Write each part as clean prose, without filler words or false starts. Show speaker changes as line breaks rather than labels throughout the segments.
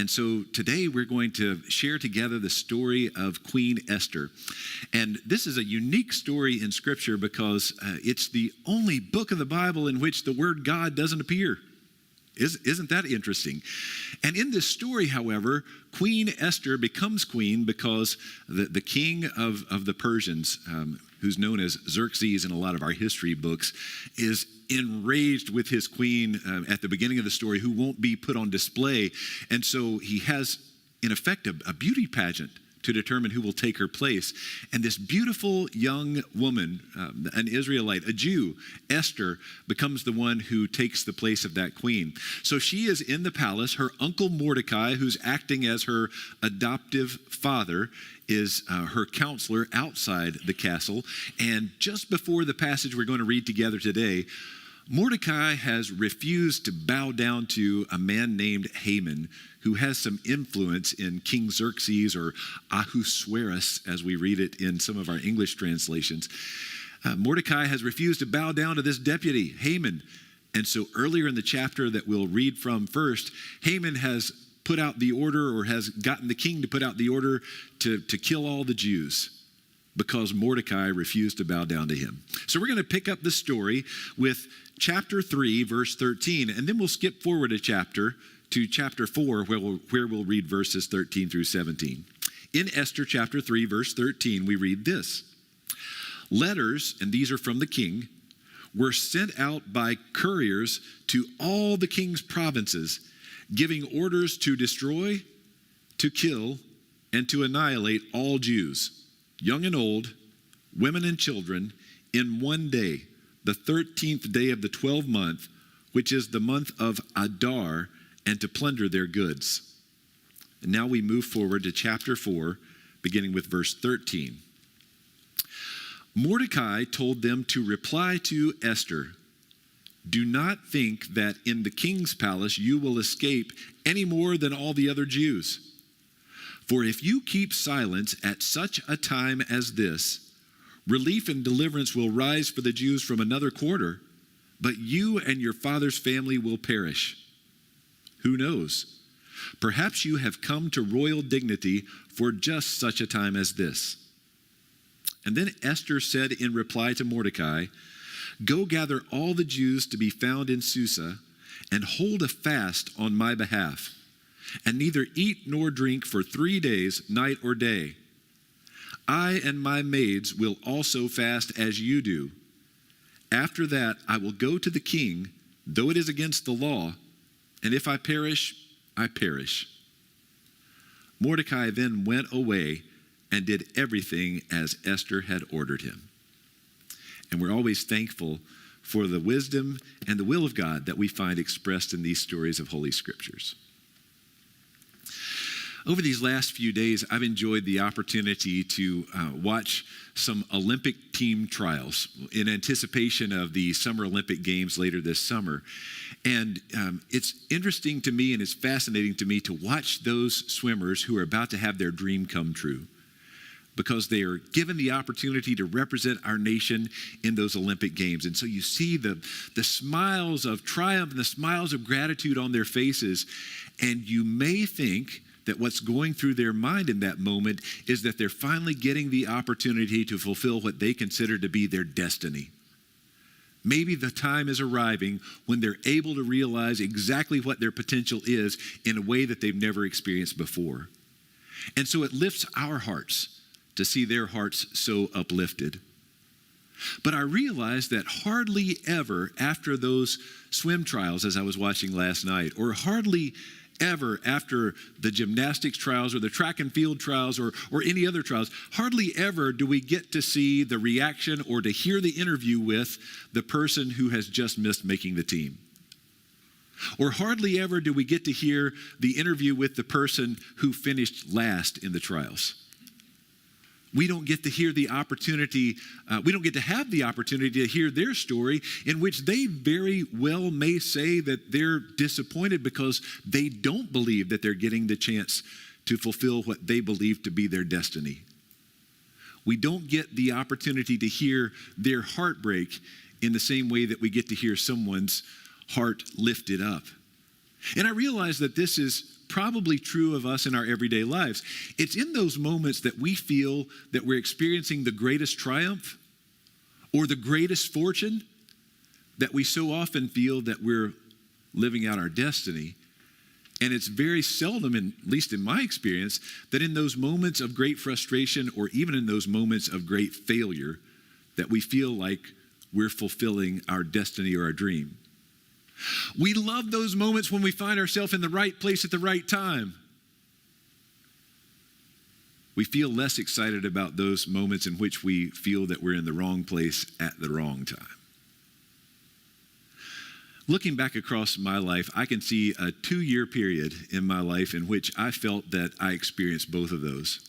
And so today we're going to share together the story of Queen Esther. And this is a unique story in Scripture because it's the only book of the Bible in which the word God doesn't appear. Isn't that interesting? And in this story, however, Queen Esther becomes queen because the king of the Persians, who's known as Xerxes in a lot of our history books, is enraged with his queen at the beginning of the story, who won't be put on display. And so he has, in effect, a beauty pageant to determine who will take her place. And this beautiful young woman, an Israelite, a Jew, Esther, becomes the one who takes the place of that queen. So she is in the palace. Her uncle Mordecai, who's acting as her adoptive father, is her counselor outside the castle. And just before the passage we're going to read together today, Mordecai has refused to bow down to a man named Haman, who has some influence in King Xerxes, or Ahasuerus, as we read it in some of our English translations. Mordecai has refused to bow down to this deputy, Haman. And so earlier in the chapter that we'll read from first, Haman has put out the order, or has gotten the king to put out the order to kill all the Jews, because Mordecai refused to bow down to him. So we're going to pick up the story with chapter 3, verse 13, and then we'll skip forward a chapter to chapter 4, where we'll read verses 13 through 17. In Esther chapter 3, verse 13, we read this: letters, and these are from the king, were sent out by couriers to all the king's provinces, giving orders to destroy, to kill, and to annihilate all Jews, young and old, women and children, in one day, the 13th day of the 12th month, which is the month of Adar, and to plunder their goods. And now we move forward to chapter 4, beginning with verse 13. Mordecai told them to reply to Esther, "Do not think that in the king's palace you will escape any more than all the other Jews. For if you keep silence at such a time as this, relief and deliverance will rise for the Jews from another quarter, but you and your father's family will perish. Who knows? Perhaps you have come to royal dignity for just such a time as this." And then Esther said in reply to Mordecai, "Go gather all the Jews to be found in Susa, and hold a fast on my behalf, and neither eat nor drink for 3 days, night or day. I and my maids will also fast as you do. After that, I will go to the king, though it is against the law, and if I perish, I perish." Mordecai then went away and did everything as Esther had ordered him. And we're always thankful for the wisdom and the will of God that we find expressed in these stories of Holy Scriptures. Over these last few days, I've enjoyed the opportunity to watch some Olympic team trials in anticipation of the Summer Olympic Games later this summer. And it's interesting to me, and it's fascinating to me to watch those swimmers who are about to have their dream come true, because they are given the opportunity to represent our nation in those Olympic Games. And so you see the smiles of triumph and the smiles of gratitude on their faces, and you may think that what's going through their mind in that moment is that they're finally getting the opportunity to fulfill what they consider to be their destiny. Maybe the time is arriving when they're able to realize exactly what their potential is in a way that they've never experienced before. And so it lifts our hearts to see their hearts so uplifted. But I realized that hardly ever after those swim trials, as I was watching last night, or hardly ever after the gymnastics trials or the track and field trials or any other trials, hardly ever do we get to see the reaction or to hear the interview with the person who has just missed making the team. Or hardly ever do we get to hear the interview with the person who finished last in the trials. We don't get to hear the opportunity, we don't get to have the opportunity to hear their story, in which they very well may say that they're disappointed because they don't believe that they're getting the chance to fulfill what they believe to be their destiny. We don't get the opportunity to hear their heartbreak in the same way that we get to hear someone's heart lifted up. And I realize that this is probably true of us in our everyday lives. It's in those moments that we feel that we're experiencing the greatest triumph or the greatest fortune that we so often feel that we're living out our destiny. And it's very seldom, at least in my experience, that in those moments of great frustration or even in those moments of great failure, that we feel like we're fulfilling our destiny or our dream. We love those moments when we find ourselves in the right place at the right time. We feel less excited about those moments in which we feel that we're in the wrong place at the wrong time. Looking back across my life, I can see a 2-year period in my life in which I felt that I experienced both of those.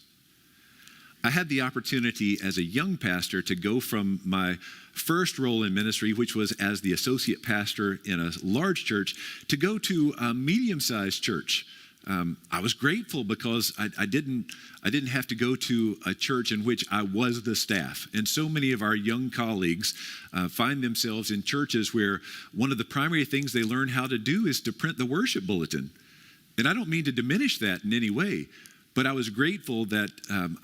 I had the opportunity as a young pastor to go from my first role in ministry, which was as the associate pastor in a large church, to go to a medium-sized church. I was grateful because I didn't have to go to a church in which I was the staff. And so many of our young colleagues find themselves in churches where one of the primary things they learn how to do is to print the worship bulletin. And I don't mean to diminish that in any way, but I was grateful that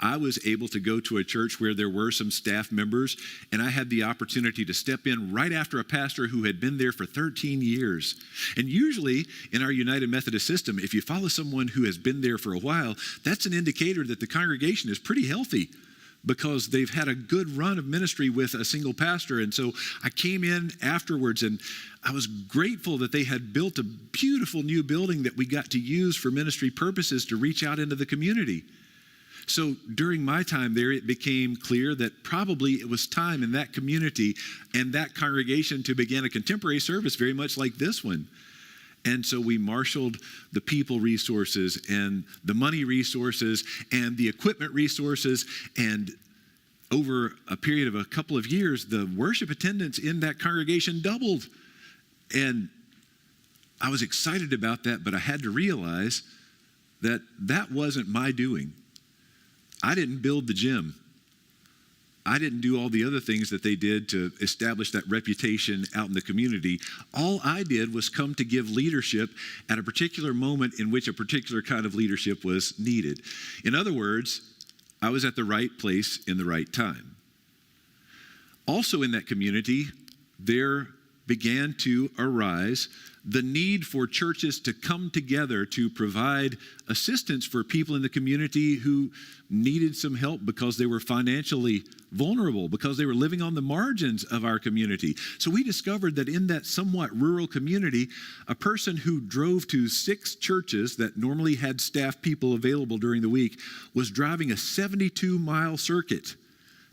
I was able to go to a church where there were some staff members, and I had the opportunity to step in right after a pastor who had been there for 13 years. And usually in our United Methodist system, if you follow someone who has been there for a while, that's an indicator that the congregation is pretty healthy, because they've had a good run of ministry with a single pastor. And so I came in afterwards, and I was grateful that they had built a beautiful new building that we got to use for ministry purposes to reach out into the community. So during my time there, it became clear that probably it was time in that community and that congregation to begin a contemporary service very much like this one. And so we marshaled the people resources and the money resources and the equipment resources. And over a period of a couple of years, the worship attendance in that congregation doubled. And I was excited about that, but I had to realize that that wasn't my doing. I didn't build the gym. I didn't do all the other things that they did to establish that reputation out in the community. All I did was come to give leadership at a particular moment in which a particular kind of leadership was needed. In other words, I was at the right place in the right time. Also in that community, there began to arise the need for churches to come together to provide assistance for people in the community who needed some help because they were financially vulnerable, because they were living on the margins of our community. So we discovered that in that somewhat rural community, a person who drove to 6 churches that normally had staff people available during the week was driving a 72-mile circuit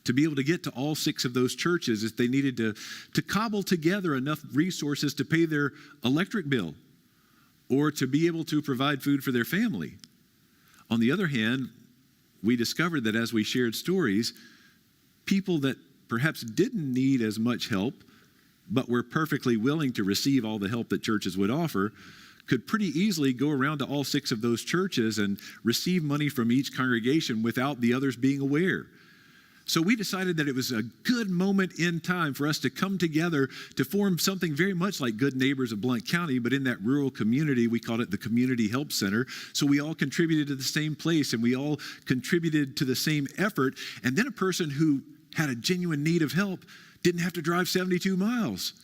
to be able to get to all 6 of those churches if they needed to cobble together enough resources to pay their electric bill or to be able to provide food for their family. On the other hand, we discovered that as we shared stories, people that perhaps didn't need as much help but were perfectly willing to receive all the help that churches would offer could pretty easily go around to all 6 of those churches and receive money from each congregation without the others being aware. So we decided that it was a good moment in time for us to come together to form something very much like Good Neighbors of Blount County, but in that rural community, we called it the Community Help Center. So we all contributed to the same place and we all contributed to the same effort. And then a person who had a genuine need of help didn't have to drive 72 miles.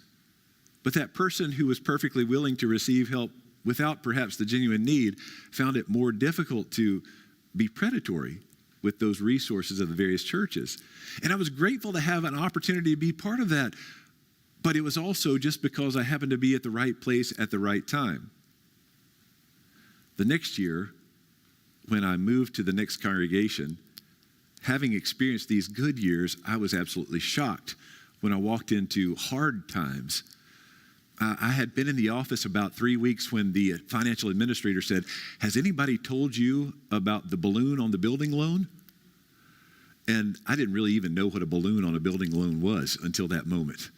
But that person who was perfectly willing to receive help without perhaps the genuine need found it more difficult to be predatory with those resources of the various churches. And I was grateful to have an opportunity to be part of that, but it was also just because I happened to be at the right place at the right time. The next year, when I moved to the next congregation, having experienced these good years, I was absolutely shocked when I walked into hard times. I had been in the office about 3 weeks when the financial administrator said, "Has anybody told you about the balloon on the building loan?" And I didn't really even know what a balloon on a building loan was until that moment.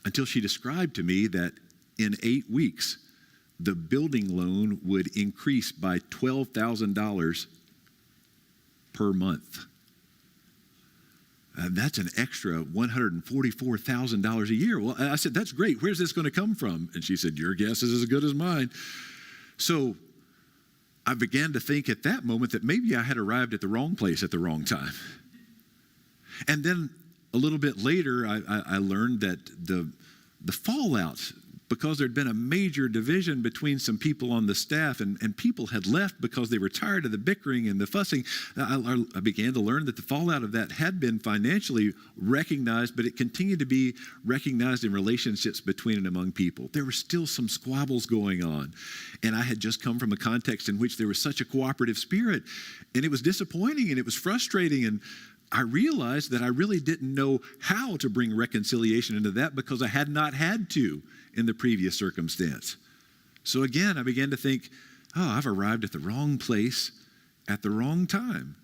Until she described to me that in 8 weeks, the building loan would increase by $12,000 per month. That's an extra $144,000 a year. Well, I said, "That's great. Where's this going to come from?" And she said, "Your guess is as good as mine." So I began to think at that moment that maybe I had arrived at the wrong place at the wrong time. And then a little bit later, I learned that the fallout, because there'd been a major division between some people on the staff, and people had left because they were tired of the bickering and the fussing. I began to learn that the fallout of that had been financially recognized, but it continued to be recognized in relationships between and among people. There were still some squabbles going on, and I had just come from a context in which there was such a cooperative spirit, and it was disappointing and it was frustrating, and I realized that I really didn't know how to bring reconciliation into that because I had not had to in the previous circumstance. So again, I began to think, I've arrived at the wrong place at the wrong time.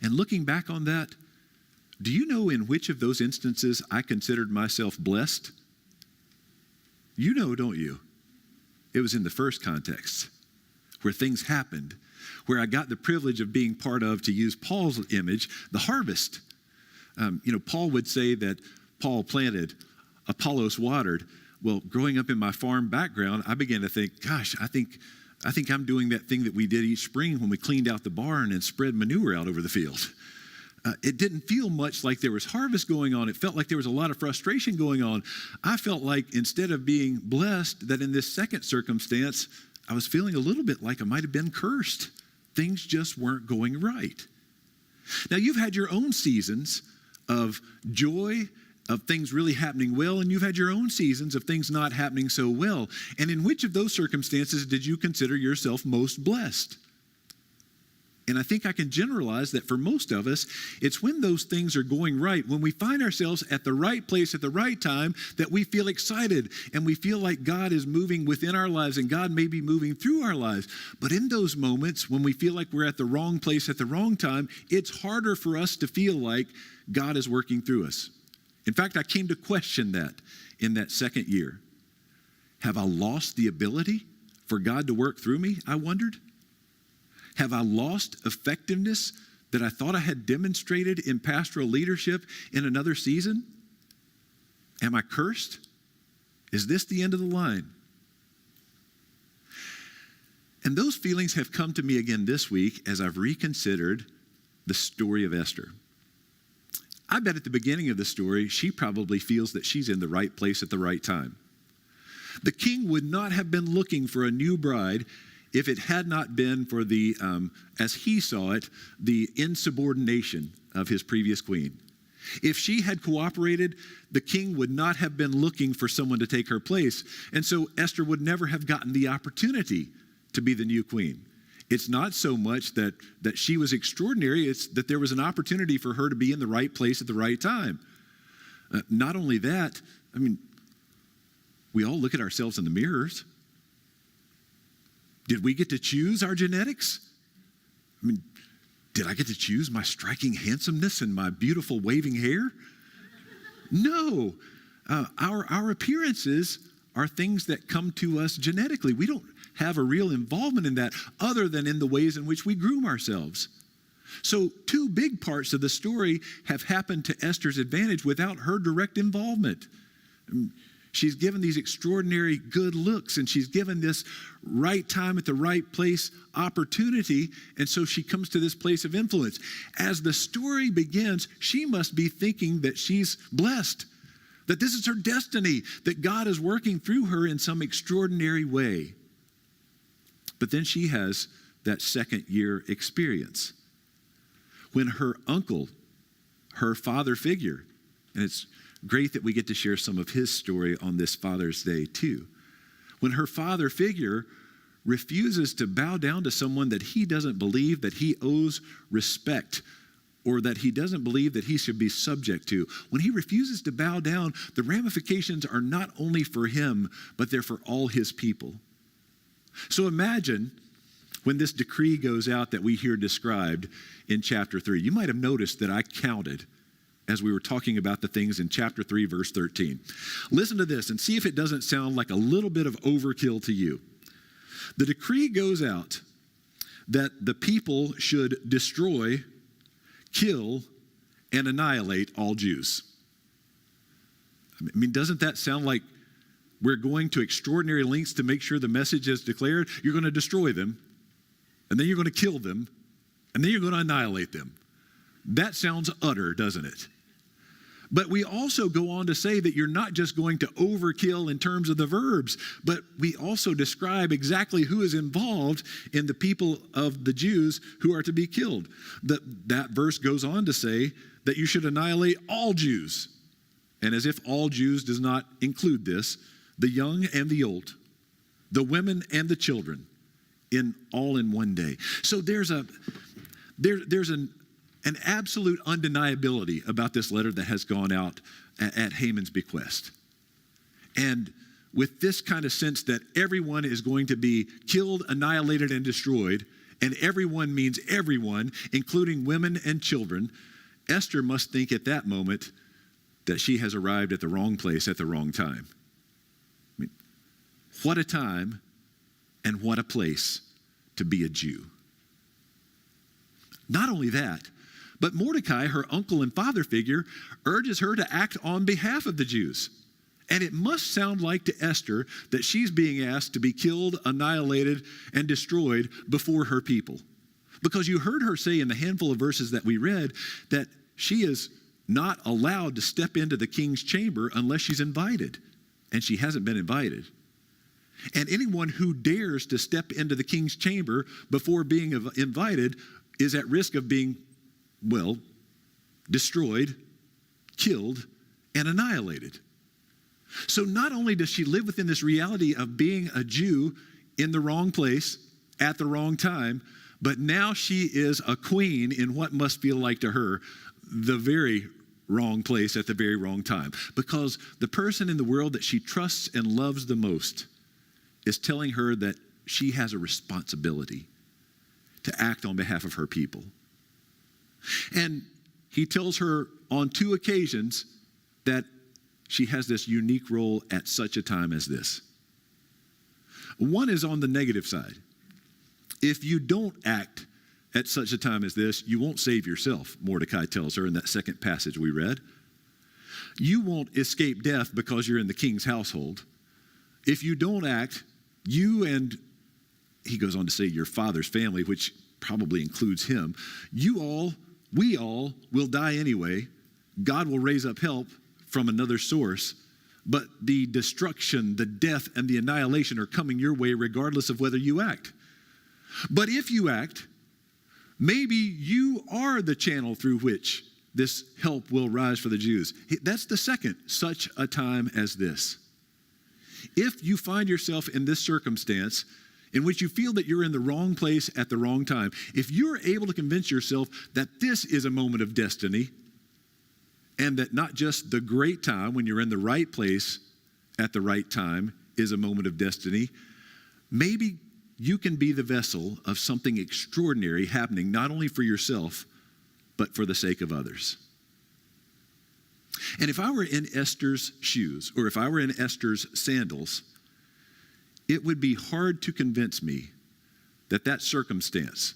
And looking back on that, do you know in which of those instances I considered myself blessed? You know, don't you? It was in the first context where things happened, where I got the privilege of being part of, to use Paul's image, the harvest. Paul would say that Paul planted, Apollos watered. Well, growing up in my farm background, I began to think, gosh, I think I'm doing that thing that we did each spring when we cleaned out the barn and spread manure out over the field. It didn't feel much like there was harvest going on. It felt like there was a lot of frustration going on. I felt like instead of being blessed, that in this second circumstance, I was feeling a little bit like I might have been cursed. Things just weren't going right. Now, you've had your own seasons of joy, of things really happening well, and you've had your own seasons of things not happening so well. And in which of those circumstances did you consider yourself most blessed? And I think I can generalize that for most of us, it's when those things are going right, when we find ourselves at the right place at the right time, that we feel excited and we feel like God is moving within our lives and God may be moving through our lives. But in those moments when we feel like we're at the wrong place at the wrong time, it's harder for us to feel like God is working through us. In fact, I came to question that in that second year. Have I lost the ability for God to work through me? I wondered. Have I lost effectiveness that I thought I had demonstrated in pastoral leadership in another season? Am I cursed? Is this the end of the line? And those feelings have come to me again this week as I've reconsidered the story of Esther. I bet at the beginning of the story, she probably feels that she's in the right place at the right time. The king would not have been looking for a new bride if it had not been for the, as he saw it, the insubordination of his previous queen. If she had cooperated, the king would not have been looking for someone to take her place. And so Esther would never have gotten the opportunity to be the new queen. It's not so much that she was extraordinary, it's that there was an opportunity for her to be in the right place at the right time. Not only that, we all look at ourselves in the mirrors. Did we get to choose our genetics? Did I get to choose my striking handsomeness and my beautiful waving hair? No. Our appearances are things that come to us genetically. We don't have a real involvement in that other than in the ways in which we groom ourselves. So two big parts of the story have happened to Esther's advantage without her direct involvement. She's given these extraordinary good looks, and she's given this right time at the right place opportunity, and so she comes to this place of influence. As the story begins, she must be thinking that she's blessed, that this is her destiny, that God is working through her in some extraordinary way. But then she has that second year experience when her uncle, her father figure, and it's great that we get to share some of his story on this Father's Day too. When her father figure refuses to bow down to someone that he doesn't believe that he owes respect or that he doesn't believe that he should be subject to. When he refuses to bow down, the ramifications are not only for him, but they're for all his people. So imagine when this decree goes out that we hear described in chapter 3. You might have noticed that I counted as we were talking about the things in chapter 3, verse 13. Listen to this and see if it doesn't sound like a little bit of overkill to you. The decree goes out that the people should destroy, kill, and annihilate all Jews. Doesn't that sound like we're going to extraordinary lengths to make sure the message is declared, you're going to destroy them, and then you're going to kill them, and then you're going to annihilate them. That sounds utter, doesn't it? But we also go on to say that you're not just going to overkill in terms of the verbs, but we also describe exactly who is involved in the people of the Jews who are to be killed. That verse goes on to say that you should annihilate all Jews. And as if all Jews does not include this, the young and the old, the women and the children, all in one day. So there's an absolute undeniability about this letter that has gone out at Haman's bequest. And with this kind of sense that everyone is going to be killed, annihilated, and destroyed, and everyone means everyone, including women and children, Esther must think at that moment that she has arrived at the wrong place at the wrong time. I mean, what a time and what a place to be a Jew. Not only that, but Mordecai, her uncle and father figure, urges her to act on behalf of the Jews. And it must sound like to Esther that she's being asked to be killed, annihilated, and destroyed before her people. Because you heard her say in the handful of verses that we read that she is not allowed to step into the king's chamber unless she's invited. And she hasn't been invited. And anyone who dares to step into the king's chamber before being invited is at risk of being, destroyed, killed, and annihilated. So not only does she live within this reality of being a Jew in the wrong place at the wrong time, but now she is a queen in what must feel like to her the very wrong place at the very wrong time. Because the person in the world that she trusts and loves the most is telling her that she has a responsibility to act on behalf of her people. And he tells her on 2 occasions that she has this unique role at such a time as this. One is on the negative side. If you don't act at such a time as this, you won't save yourself, Mordecai tells her in that second passage we read. You won't escape death because you're in the king's household. If you don't act, you and, he goes on to say, your father's family, which probably includes him, we all will die anyway. God will raise up help from another source, but the destruction, the death, and the annihilation are coming your way regardless of whether you act. But if you act, maybe you are the channel through which this help will rise for the Jews. That's the second, such a time as this. If you find yourself in this circumstance in which you feel that you're in the wrong place at the wrong time, if you're able to convince yourself that this is a moment of destiny, and that not just the great time when you're in the right place at the right time is a moment of destiny, maybe you can be the vessel of something extraordinary happening, not only for yourself, but for the sake of others. And if I were in Esther's shoes, or if I were in Esther's sandals, it would be hard to convince me that that circumstance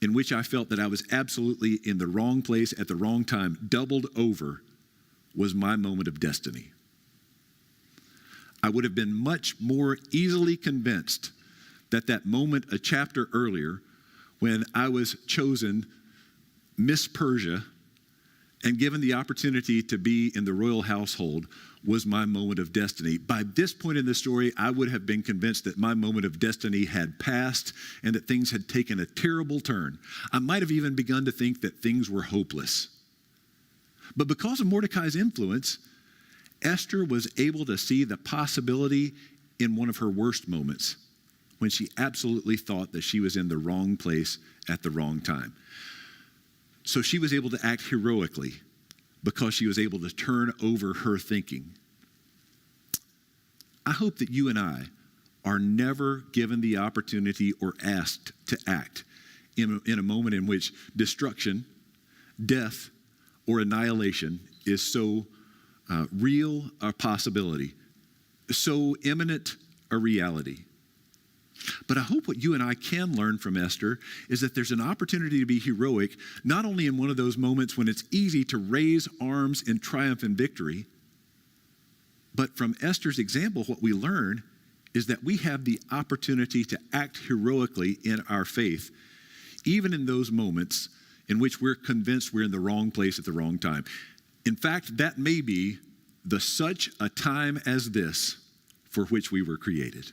in which I felt that I was absolutely in the wrong place at the wrong time, doubled over, was my moment of destiny. I would have been much more easily convinced that that moment a chapter earlier, when I was chosen Miss Persia and given the opportunity to be in the royal household, was my moment of destiny. By this point in the story, I would have been convinced that my moment of destiny had passed and that things had taken a terrible turn. I might have even begun to think that things were hopeless. But because of Mordecai's influence, Esther was able to see the possibility in one of her worst moments, when she absolutely thought that she was in the wrong place at the wrong time. So she was able to act heroically because she was able to turn over her thinking. I hope that you and I are never given the opportunity or asked to act in a moment in which destruction, death, or annihilation is so real a possibility, so imminent a reality. But I hope what you and I can learn from Esther is that there's an opportunity to be heroic, not only in one of those moments when it's easy to raise arms in triumph and victory, But from Esther's example, what we learn is that we have the opportunity to act heroically in our faith, even in those moments in which we're convinced we're in the wrong place at the wrong time. In fact, that may be the such a time as this for which we were created.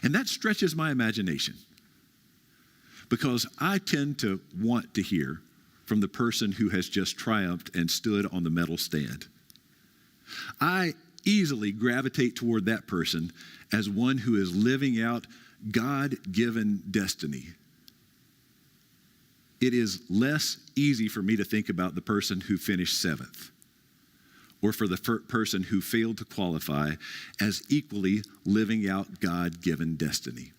And that stretches my imagination, because I tend to want to hear from the person who has just triumphed and stood on the medal stand. I easily gravitate toward that person as one who is living out God-given destiny. It is less easy for me to think about the person who finished seventh, or for the person who failed to qualify, as equally living out God-given destiny.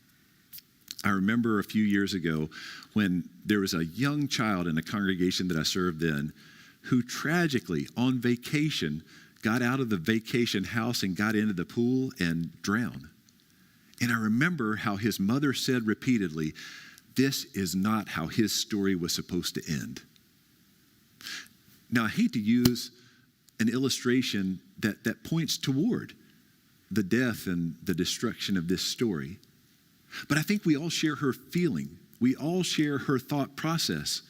I remember a few years ago when there was a young child in a congregation that I served in who tragically, on vacation, got out of the vacation house and got into the pool and drowned. And I remember how his mother said repeatedly, this is not how his story was supposed to end. Now, I hate to use an illustration that points toward the death and the destruction of this story, but I think we all share her feeling. We all share her thought process,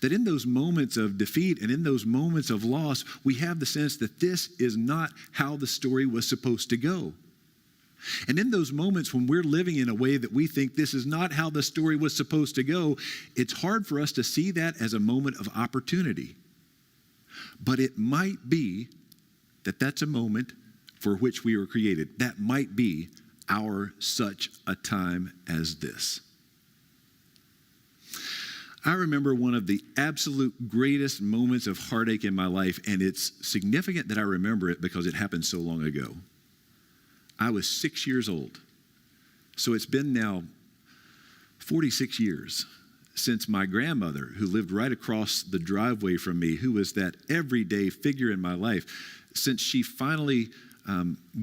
that in those moments of defeat and in those moments of loss, we have the sense that this is not how the story was supposed to go. And in those moments when we're living in a way that we think this is not how the story was supposed to go, it's hard for us to see that as a moment of opportunity. But it might be that that's a moment for which we were created. That might be our such a time as this. I remember one of the absolute greatest moments of heartache in my life, and it's significant that I remember it because it happened so long ago. I was 6 years old. So it's been now 46 years since my grandmother, who lived right across the driveway from me, who was that everyday figure in my life, since she finally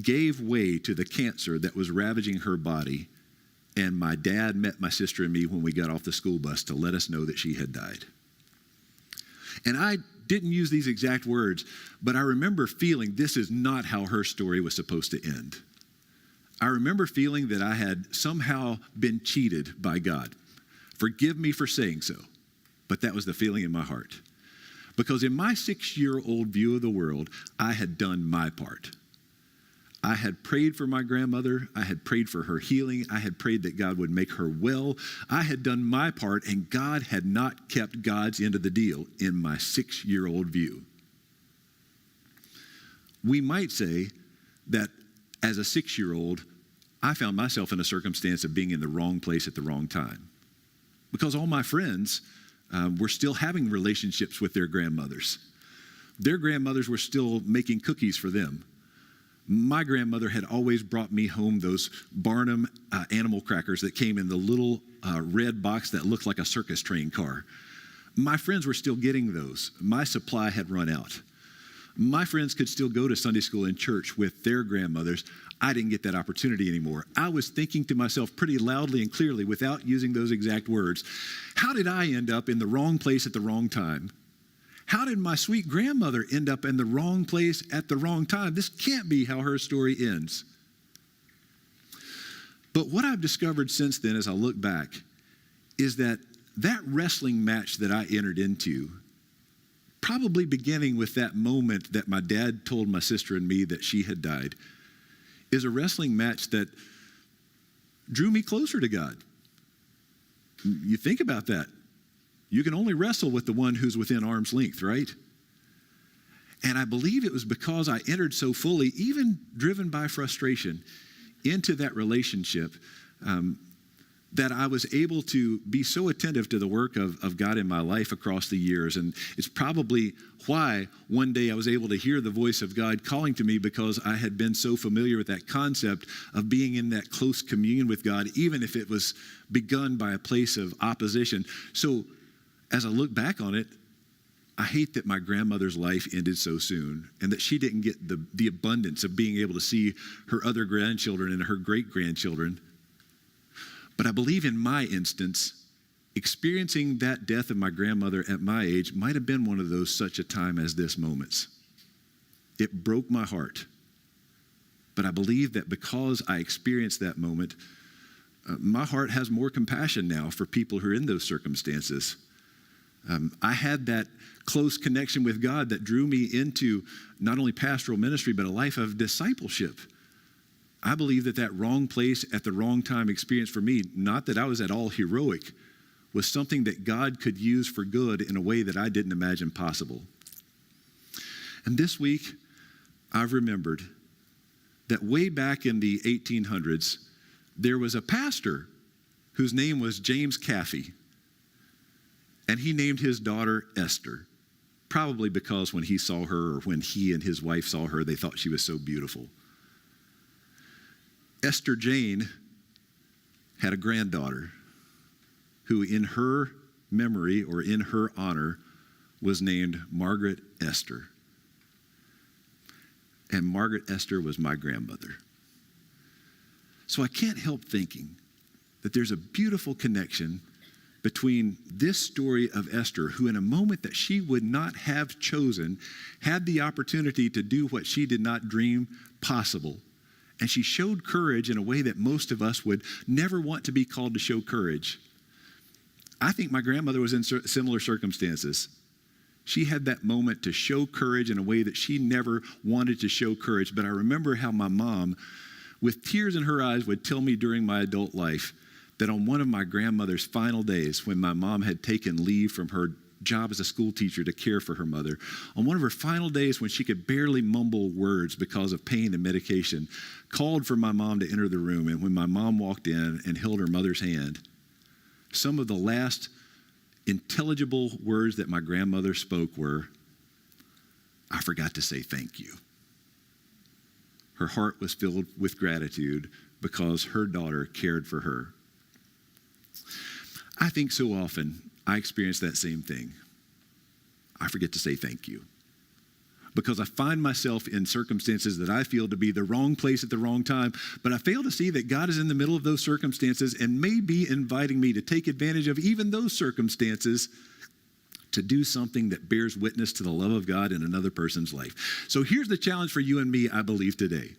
gave way to the cancer that was ravaging her body, and my dad met my sister and me when we got off the school bus to let us know that she had died. And I didn't use these exact words, but I remember feeling this is not how her story was supposed to end. I remember feeling that I had somehow been cheated by God. Forgive me for saying so, but that was the feeling in my heart. Because in my 6-year-old view of the world, I had done my part. I had prayed for my grandmother. I had prayed for her healing. I had prayed that God would make her well. I had done my part, and God had not kept God's end of the deal in my 6-year-old view. We might say that as a 6-year-old, I found myself in a circumstance of being in the wrong place at the wrong time, because all my friends were still having relationships with their grandmothers. Their grandmothers were still making cookies for them. My grandmother had always brought me home those Barnum animal crackers that came in the little red box that looked like a circus train car. My friends were still getting those. My supply had run out. My friends could still go to Sunday school and church with their grandmothers. I didn't get that opportunity anymore. I was thinking to myself pretty loudly and clearly, without using those exact words, how did I end up in the wrong place at the wrong time? How did my sweet grandmother end up in the wrong place at the wrong time? This can't be how her story ends. But what I've discovered since then, as I look back, is that wrestling match that I entered into, probably beginning with that moment that my dad told my sister and me that she had died, is a wrestling match that drew me closer to God. You think about that. You can only wrestle with the one who's within arm's length, right? And I believe it was because I entered so fully, even driven by frustration, into that relationship, that I was able to be so attentive to the work of God in my life across the years. And it's probably why one day I was able to hear the voice of God calling to me, because I had been so familiar with that concept of being in that close communion with God, even if it was begun by a place of opposition. So as I look back on it, I hate that my grandmother's life ended so soon, and that she didn't get the abundance of being able to see her other grandchildren and her great-grandchildren. But I believe in my instance, experiencing that death of my grandmother at my age might have been one of those such a time as this moments. It broke my heart. But I believe that because I experienced that moment, my heart has more compassion now for people who are in those circumstances. I had that close connection with God that drew me into not only pastoral ministry, but a life of discipleship. I believe that wrong place at the wrong time experience for me, not that I was at all heroic, was something that God could use for good in a way that I didn't imagine possible. And this week, I've remembered that way back in the 1800s, there was a pastor whose name was James Caffey. And he named his daughter Esther, probably because when he saw her, or when he and his wife saw her, they thought she was so beautiful. Esther Jane had a granddaughter who in her memory or in her honor was named Margaret Esther. And Margaret Esther was my grandmother. So I can't help thinking that there's a beautiful connection between this story of Esther, who in a moment that she would not have chosen, had the opportunity to do what she did not dream possible. And she showed courage in a way that most of us would never want to be called to show courage. I think my grandmother was in similar circumstances. She had that moment to show courage in a way that she never wanted to show courage. But I remember how my mom, with tears in her eyes, would tell me during my adult life that on one of my grandmother's final days, when my mom had taken leave from her job as a school teacher to care for her mother, on one of her final days when she could barely mumble words because of pain and medication, called for my mom to enter the room. And when my mom walked in and held her mother's hand, some of the last intelligible words that my grandmother spoke were, "I forgot to say thank you." Her heart was filled with gratitude because her daughter cared for her. I think so often I experience that same thing. I forget to say thank you because I find myself in circumstances that I feel to be the wrong place at the wrong time, but I fail to see that God is in the middle of those circumstances and may be inviting me to take advantage of even those circumstances to do something that bears witness to the love of God in another person's life. So here's the challenge for you and me, I believe, today.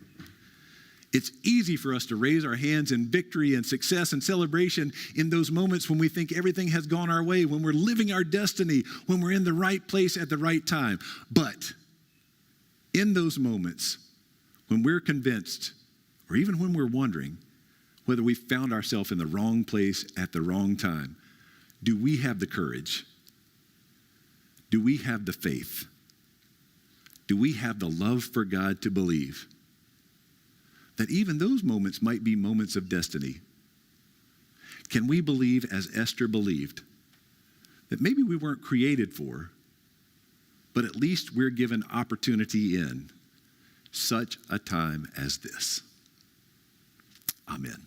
It's easy for us to raise our hands in victory and success and celebration in those moments when we think everything has gone our way, when we're living our destiny, when we're in the right place at the right time. But in those moments, when we're convinced, or even when we're wondering whether we found ourselves in the wrong place at the wrong time, do we have the courage? Do we have the faith? Do we have the love for God to believe that even those moments might be moments of destiny? Can we believe, as Esther believed, that maybe we weren't created for, but at least we're given opportunity in such a time as this? Amen.